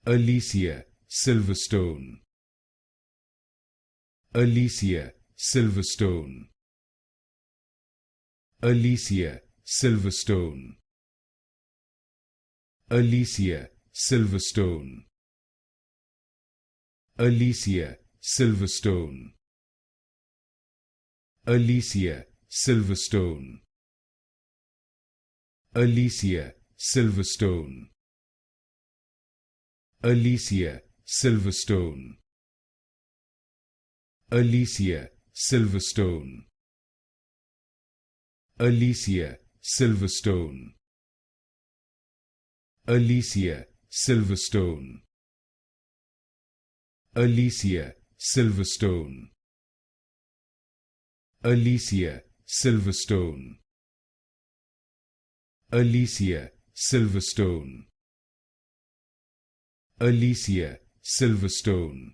Alicia Silverstone. Alicia Silverstone. Alicia Silverstone. Alicia Silverstone. Alicia Silverstone. Alicia Silverstone. Alicia Silverstone. Alicia Silverstone. Alicia Silverstone. Alicia Silverstone. Alicia Silverstone. Alicia Silverstone. Alicia Silverstone. Alicia Silverstone. Alicia Silverstone.